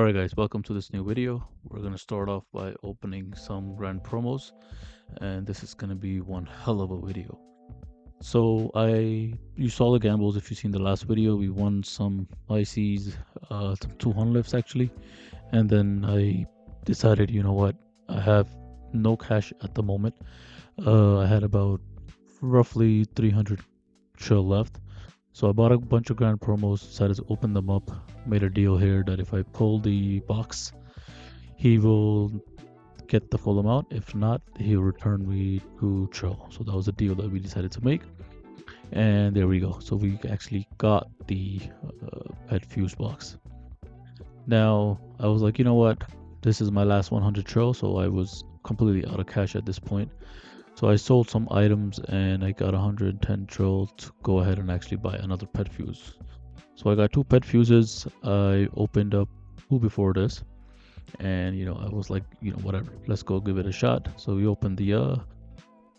Alright guys, welcome to this new video. We're going to start off by opening some grand promos, and this is going to be one hell of a video. You saw the gambles. If you've seen the last video, we won some ICs, some 200 lifts actually, and then I decided, you know what, I have no cash at the moment. I had about roughly 300 chill left. So I bought a bunch of grand promos, decided to open them up, made a deal here that if I pull the box, he will get the full amount. If not, he'll return me to chill. So that was a deal that we decided to make. And there we go. So we actually got the pet fuse box. Now, I was like, you know what? This is my last 100 chill, so I was completely out of cash at this point. So I sold some items and I got 110 trill to go ahead and actually buy another pet fuse. So I got two pet fuses. I opened up two before this, and I was like, whatever, let's go give it a shot. So we opened the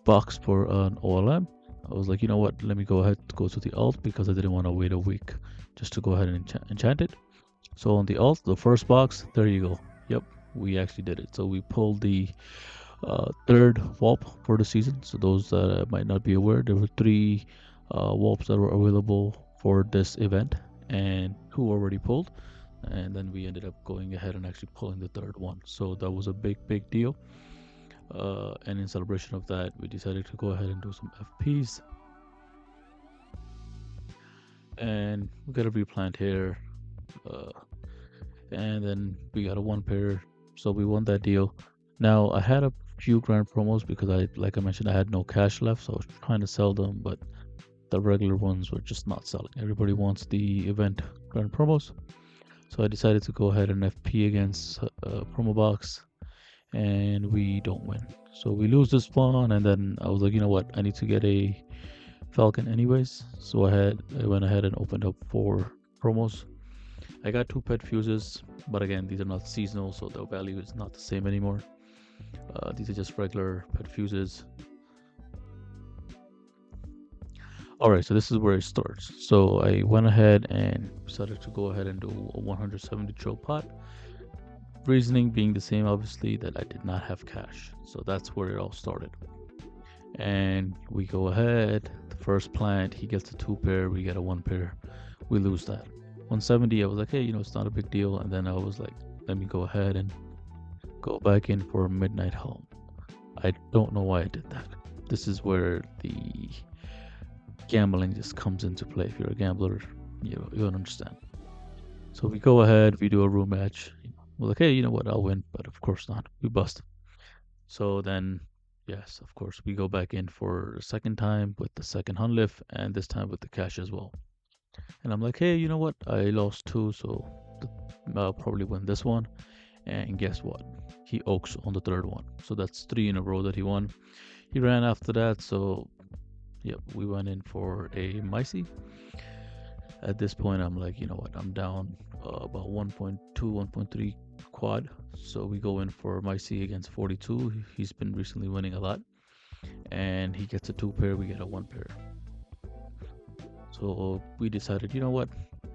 box for an OLM. I was like, you know what, let me go ahead go to the alt because I didn't want to wait a week just to go ahead and enchant it. So on the alt, the first box, there you go. Yep, we actually did it. So we pulled the third Wolp for the season. So those that might not be aware, there were three Wolps that were available for this event, and two already pulled. And then we ended up going ahead and actually pulling the third one. So that was a big deal. And in celebration of that, we decided to go ahead and do some FPs. And we got a replant here. And then we got a one pair. So we won that deal. Now I had a few grand promos because like I mentioned, I had no cash left, so I was trying to sell them, but the regular ones were just not selling. Everybody wants the event grand promos, so I decided to go ahead and FP against promo box, and we don't win. So we lose this spawn, and then I was like, you know what, I need to get a Falcon anyways. So I went ahead and opened up 4 promos. I got 2 pet fuses, but again, these are not seasonal, so the value is not the same anymore. These are just regular pet fuses. Alright, so this is where it starts. So I went ahead and decided to go ahead and do a 170 trill pot. Reasoning being the same, obviously, that I did not have cash. So that's where it all started. And we go ahead, the first plant, he gets a 2 pair, we get a 1 pair. We lose that. 170, I was like, hey, it's not a big deal. And then I was like, let me go ahead and go back in for midnight home. I don't know why I did that. This is where the gambling just comes into play. If you're a gambler, you don't understand. So we go ahead, we do a room match. We're like, hey, you know what, I'll win, but of course not. We bust. So then, yes, of course, we go back in for a second time with the second hunt lift, and this time with the cash as well. And I'm like, hey, you know what, I lost 2, so I'll probably win this one. And guess what? He oaks on the third one. So that's 3 in a row that he won. He ran after that. So, yep, we went in for a Micey. At this point, I'm like, you know what? I'm down about 1.2, 1.3 quad. So we go in for Micey against 42. He's been recently winning a lot. And he gets a 2 pair. We get a 1 pair. So we decided, you know what?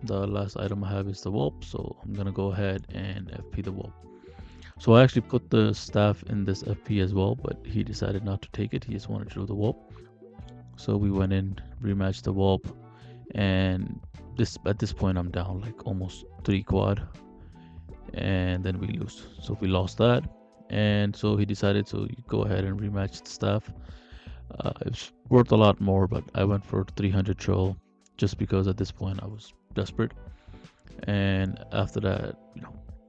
The last item I have is the Wolp, so I'm gonna go ahead and FP the Wolp. So I actually put the staff in this FP as well, but he decided not to take it. He just wanted to do the Wolp. So we went in, rematched the Wolp, and at this point I'm down like almost 3 quad, and then we lose. So we lost that, and so he decided to go ahead and rematch the staff. It's worth a lot more, but I went for 300 trill just because at this point I was desperate. And after that,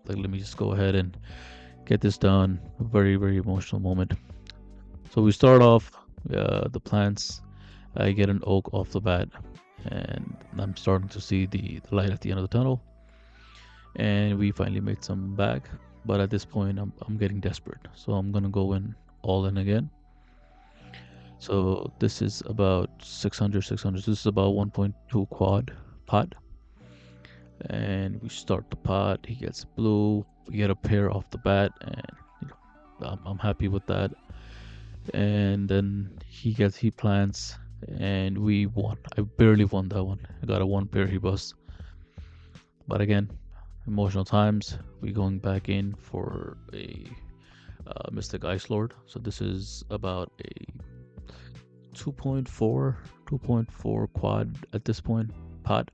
like, let me just go ahead and get this done. A very emotional moment. So we start off the plants. I get an oak off the bat, and I'm starting to see the light at the end of the tunnel. And we finally made some back, but at this point I'm getting desperate, so I'm gonna go in all in again. So this is about 600. This is about 1.2 quad pot. And we start the pot. He gets blue. We get a pair off the bat, and I'm happy with that. And then he plants, and we won. I barely won that one. I got a 1 pair. He busts. But again, emotional times. We going back in for a Mystic Ice Lord. So this is about a 2.4 quad at this point pot,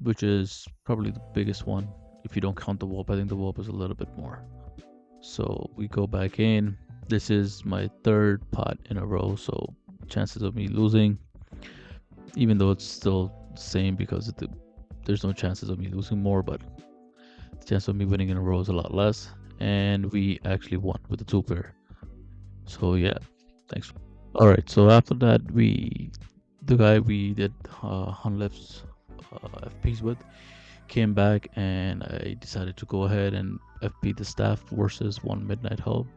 which is probably the biggest one if you don't count the Wolp. I think the Wolp is a little bit more. So we go back in. This is my third pot in a row, so chances of me losing, even though it's still the same because there's no chances of me losing more, but the chance of me winning in a row is a lot less. And we actually won with the 2-player. So yeah, thanks. All right, so after that, the guy we did Hunlift's FPs with came back, and I decided to go ahead and FP the staff versus one Midnight Hub.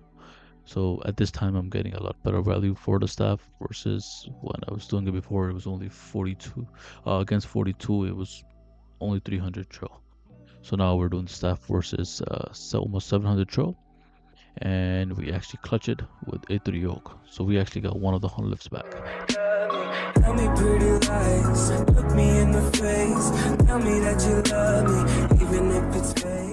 So at this time, I'm getting a lot better value for the staff versus when I was doing it before. It was only 42 against 42. It was only 300 trill. So now we're doing staff versus almost 700 trill, and we actually clutch it with a 3 yoke. So we actually got one of the hunt lifts back. Tell me pretty lies, look me in the face, tell me that you love me, even if it's fake.